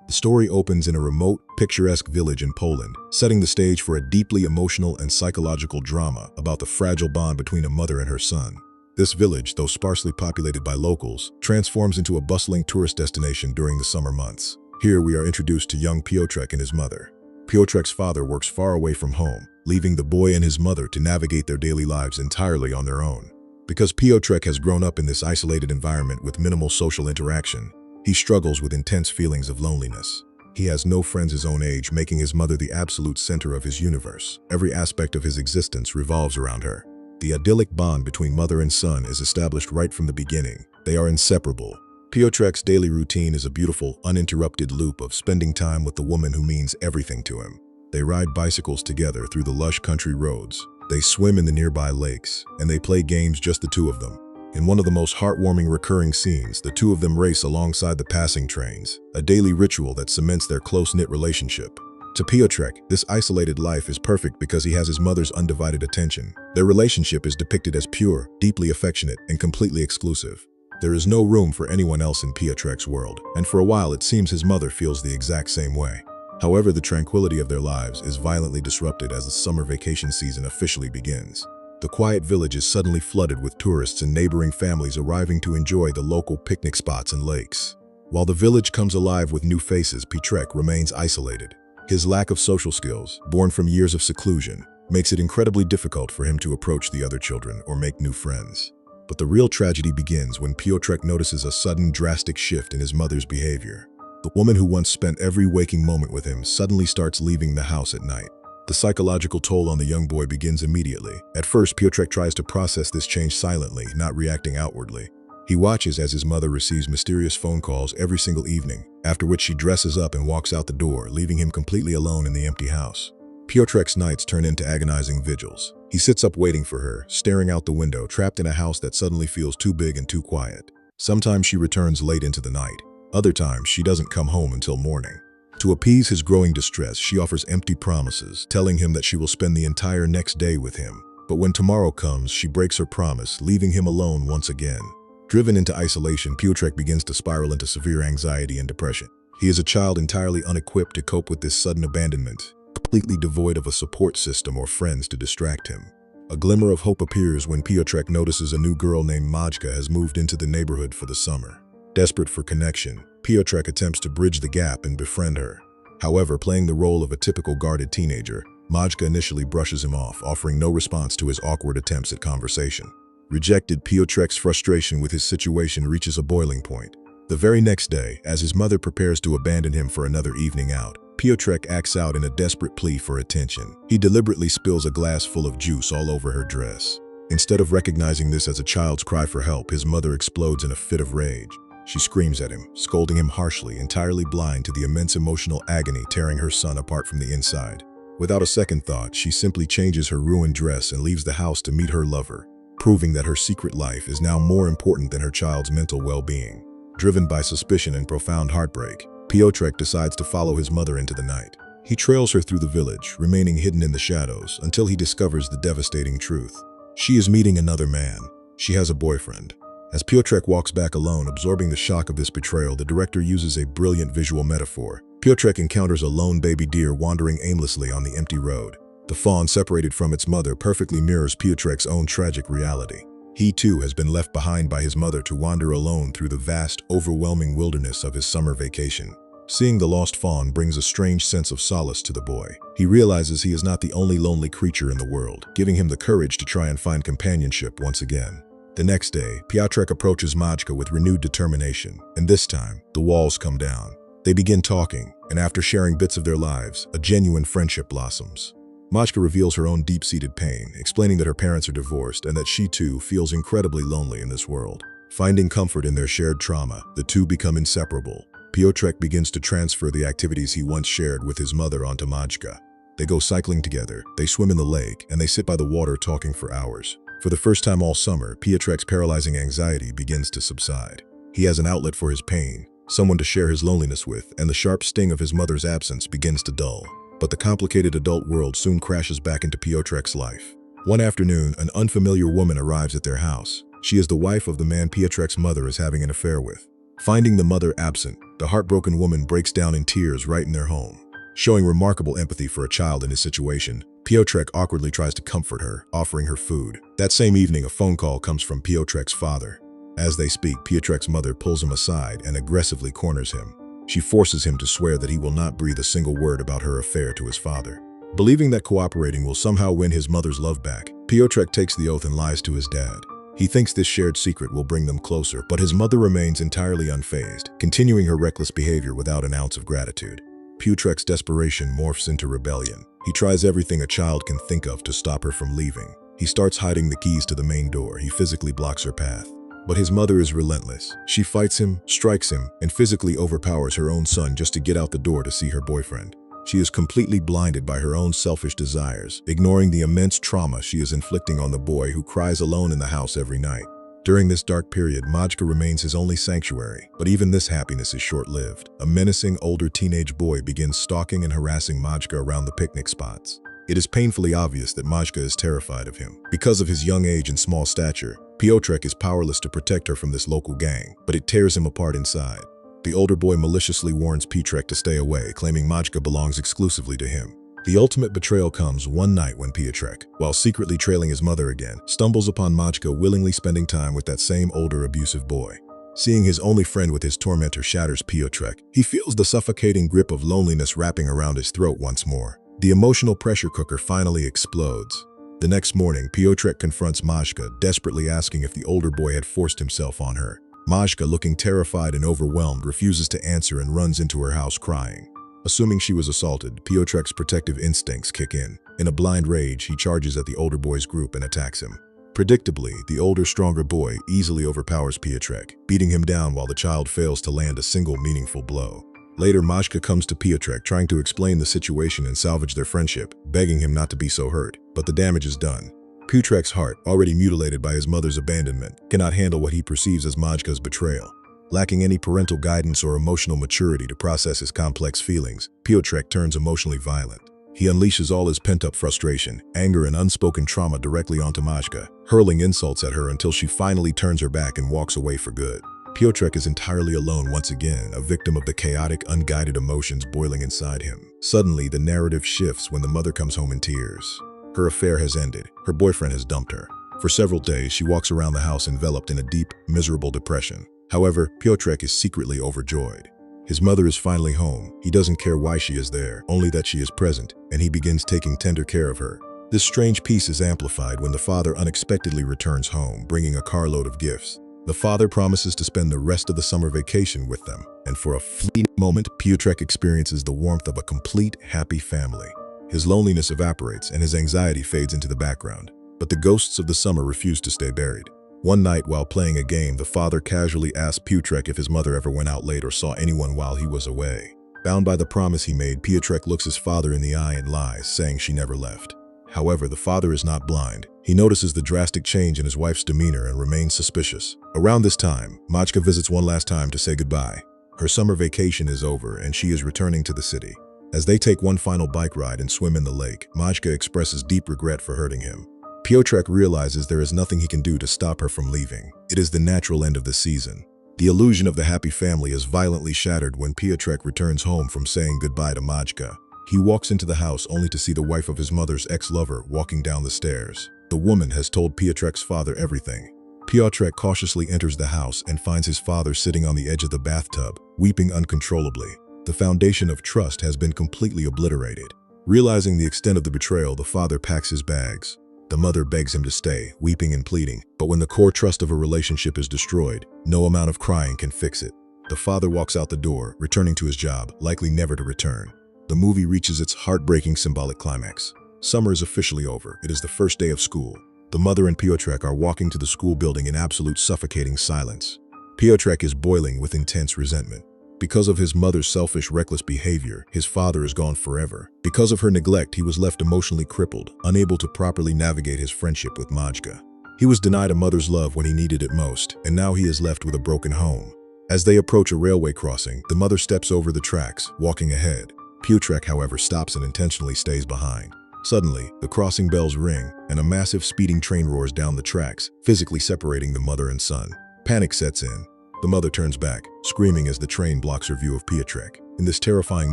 The story opens in a remote, picturesque village in Poland, setting the stage for a deeply emotional and psychological drama about the fragile bond between a mother and her son. This village, though sparsely populated by locals, transforms into a bustling tourist destination during the summer months. Here we are introduced to young Piotrek and his mother. Piotrek's father works far away from home, leaving the boy and his mother to navigate their daily lives entirely on their own. Because Piotrek has grown up in this isolated environment with minimal social interaction, he struggles with intense feelings of loneliness. He has no friends his own age, making his mother the absolute center of his universe. Every aspect of his existence revolves around her. The idyllic bond between mother and son is established right from the beginning. They are inseparable. Piotrek's daily routine is a beautiful, uninterrupted loop of spending time with the woman who means everything to him. They ride bicycles together through the lush country roads. They swim in the nearby lakes, and they play games, just the two of them. In one of the most heartwarming recurring scenes, the two of them race alongside the passing trains, a daily ritual that cements their close-knit relationship. To Piotrek, this isolated life is perfect because he has his mother's undivided attention. Their relationship is depicted as pure, deeply affectionate, and completely exclusive. There is no room for anyone else in Piotrek's world, and for a while it seems his mother feels the exact same way. However, the tranquility of their lives is violently disrupted as the summer vacation season officially begins. The quiet village is suddenly flooded with tourists and neighboring families arriving to enjoy the local picnic spots and lakes. While the village comes alive with new faces, Piotrek remains isolated. His lack of social skills, born from years of seclusion, makes it incredibly difficult for him to approach the other children or make new friends. But the real tragedy begins when Piotrek notices a sudden, drastic shift in his mother's behavior. The woman who once spent every waking moment with him suddenly starts leaving the house at night. The psychological toll on the young boy begins immediately. At first, Piotrek tries to process this change silently, not reacting outwardly. He watches as his mother receives mysterious phone calls every single evening, after which she dresses up and walks out the door, leaving him completely alone in the empty house. Piotrek's nights turn into agonizing vigils. He sits up waiting for her, staring out the window, trapped in a house that suddenly feels too big and too quiet. Sometimes she returns late into the night. Other times, she doesn't come home until morning. To appease his growing distress, she offers empty promises, telling him that she will spend the entire next day with him. But when tomorrow comes, she breaks her promise, leaving him alone once again. Driven into isolation, Piotrek begins to spiral into severe anxiety and depression. He is a child entirely unequipped to cope with this sudden abandonment, completely devoid of a support system or friends to distract him. A glimmer of hope appears when Piotrek notices a new girl named Majka has moved into the neighborhood for the summer. Desperate for connection, Piotrek attempts to bridge the gap and befriend her. However, playing the role of a typical guarded teenager, Majka initially brushes him off, offering no response to his awkward attempts at conversation. Rejected, Piotrek's frustration with his situation reaches a boiling point. The very next day, as his mother prepares to abandon him for another evening out, Piotrek acts out in a desperate plea for attention. He deliberately spills a glass full of juice all over her dress. Instead of recognizing this as a child's cry for help, his mother explodes in a fit of rage. She screams at him, scolding him harshly, entirely blind to the immense emotional agony tearing her son apart from the inside. Without a second thought, she simply changes her ruined dress and leaves the house to meet her lover, proving that her secret life is now more important than her child's mental well-being. Driven by suspicion and profound heartbreak, Piotrek decides to follow his mother into the night. He trails her through the village, remaining hidden in the shadows until he discovers the devastating truth. She is meeting another man. She has a boyfriend. As Piotrek walks back alone, absorbing the shock of this betrayal, the director uses a brilliant visual metaphor. Piotrek encounters a lone baby deer wandering aimlessly on the empty road. The fawn, separated from its mother, perfectly mirrors Piotrek's own tragic reality. He too has been left behind by his mother to wander alone through the vast, overwhelming wilderness of his summer vacation. Seeing the lost fawn brings a strange sense of solace to the boy. He realizes he is not the only lonely creature in the world, giving him the courage to try and find companionship once again. The next day, Piotrek approaches Majka with renewed determination, and this time, the walls come down. They begin talking, and after sharing bits of their lives, a genuine friendship blossoms. Majka reveals her own deep-seated pain, explaining that her parents are divorced and that she too feels incredibly lonely in this world. Finding comfort in their shared trauma, the two become inseparable. Piotrek begins to transfer the activities he once shared with his mother onto Majka. They go cycling together, they swim in the lake, and they sit by the water talking for hours. For the first time all summer, Piotrek's paralyzing anxiety begins to subside. He has an outlet for his pain, someone to share his loneliness with, and the sharp sting of his mother's absence begins to dull. But the complicated adult world soon crashes back into Piotrek's life. One afternoon, an unfamiliar woman arrives at their house. She is the wife of the man Piotrek's mother is having an affair with. Finding the mother absent, the heartbroken woman breaks down in tears right in their home. Showing remarkable empathy for a child in his situation, Piotrek awkwardly tries to comfort her, offering her food. That same evening, a phone call comes from Piotrek's father. As they speak, Piotrek's mother pulls him aside and aggressively corners him. She forces him to swear that he will not breathe a single word about her affair to his father. Believing that cooperating will somehow win his mother's love back, Piotrek takes the oath and lies to his dad. He thinks this shared secret will bring them closer, but his mother remains entirely unfazed, continuing her reckless behavior without an ounce of gratitude. Piotrek's desperation morphs into rebellion. He tries everything a child can think of to stop her from leaving. He starts hiding the keys to the main door. He physically blocks her path. But his mother is relentless. She fights him, strikes him, and physically overpowers her own son just to get out the door to see her boyfriend. She is completely blinded by her own selfish desires, ignoring the immense trauma she is inflicting on the boy who cries alone in the house every night. During this dark period, Majka remains his only sanctuary, but even this happiness is short-lived. A menacing older teenage boy begins stalking and harassing Majka around the picnic spots. It is painfully obvious that Majka is terrified of him. Because of his young age and small stature, Piotrek is powerless to protect her from this local gang, but it tears him apart inside. The older boy maliciously warns Piotrek to stay away, claiming Majka belongs exclusively to him. The ultimate betrayal comes one night when Piotrek, while secretly trailing his mother again, stumbles upon Majka willingly spending time with that same older abusive boy. Seeing his only friend with his tormentor shatters Piotrek, he feels the suffocating grip of loneliness wrapping around his throat once more. The emotional pressure cooker finally explodes. The next morning, Piotrek confronts Majka, desperately asking if the older boy had forced himself on her. Majka, looking terrified and overwhelmed, refuses to answer and runs into her house crying. Assuming she was assaulted, Piotrek's protective instincts kick in. In a blind rage, he charges at the older boy's group and attacks him. Predictably, the older, stronger boy easily overpowers Piotrek, beating him down while the child fails to land a single meaningful blow. Later, Majka comes to Piotrek trying to explain the situation and salvage their friendship, begging him not to be so hurt, but the damage is done. Piotrek's heart, already mutilated by his mother's abandonment, cannot handle what he perceives as Majka's betrayal. Lacking any parental guidance or emotional maturity to process his complex feelings, Piotrek turns emotionally violent. He unleashes all his pent-up frustration, anger, and unspoken trauma directly onto Majka, hurling insults at her until she finally turns her back and walks away for good. Piotrek is entirely alone once again, a victim of the chaotic, unguided emotions boiling inside him. Suddenly, the narrative shifts when the mother comes home in tears. Her affair has ended. Her boyfriend has dumped her. For several days, she walks around the house enveloped in a deep, miserable depression. However, Piotrek is secretly overjoyed. His mother is finally home. He doesn't care why she is there, only that she is present, and he begins taking tender care of her. This strange peace is amplified when the father unexpectedly returns home, bringing a carload of gifts. The father promises to spend the rest of the summer vacation with them, and for a fleeting moment, Piotrek experiences the warmth of a complete, happy family. His loneliness evaporates and his anxiety fades into the background. But the ghosts of the summer refuse to stay buried. One night, while playing a game, the father casually asked Piotrek if his mother ever went out late or saw anyone while he was away. Bound by the promise he made, Piotrek looks his father in the eye and lies, saying she never left. However, the father is not blind. He notices the drastic change in his wife's demeanor and remains suspicious. Around this time, Majka visits one last time to say goodbye. Her summer vacation is over and she is returning to the city. As they take one final bike ride and swim in the lake, Majka expresses deep regret for hurting him. Piotrek realizes there is nothing he can do to stop her from leaving. It is the natural end of the season. The illusion of the happy family is violently shattered when Piotrek returns home from saying goodbye to Majka. He walks into the house only to see the wife of his mother's ex-lover walking down the stairs. The woman has told Piotrek's father everything. Piotrek cautiously enters the house and finds his father sitting on the edge of the bathtub, weeping uncontrollably. The foundation of trust has been completely obliterated. Realizing the extent of the betrayal, the father packs his bags. The mother begs him to stay, weeping and pleading, but when the core trust of a relationship is destroyed, no amount of crying can fix it. The father walks out the door, returning to his job, likely never to return. The movie reaches its heartbreaking symbolic climax. Summer is officially over. It is the first day of school. The mother and Piotrek are walking to the school building in absolute suffocating silence. Piotrek is boiling with intense resentment. Because of his mother's selfish, reckless behavior, his father is gone forever. Because of her neglect, he was left emotionally crippled, unable to properly navigate his friendship with Majka. He was denied a mother's love when he needed it most, and now he is left with a broken home. As they approach a railway crossing, the mother steps over the tracks, walking ahead. Piotrek, however, stops and intentionally stays behind. Suddenly, the crossing bells ring, and a massive speeding train roars down the tracks, physically separating the mother and son. Panic sets in. The mother turns back, screaming as the train blocks her view of Piotrek. In this terrifying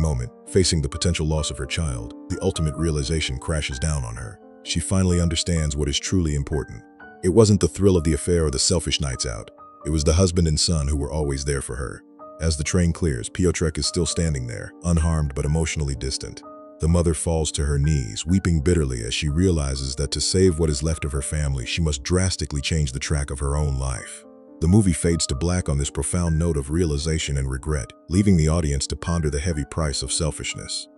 moment, facing the potential loss of her child, the ultimate realization crashes down on her. She finally understands what is truly important. It wasn't the thrill of the affair or the selfish nights out. It was the husband and son who were always there for her. As the train clears, Piotrek is still standing there, unharmed but emotionally distant. The mother falls to her knees, weeping bitterly as she realizes that to save what is left of her family, she must drastically change the track of her own life. The movie fades to black on this profound note of realization and regret, leaving the audience to ponder the heavy price of selfishness.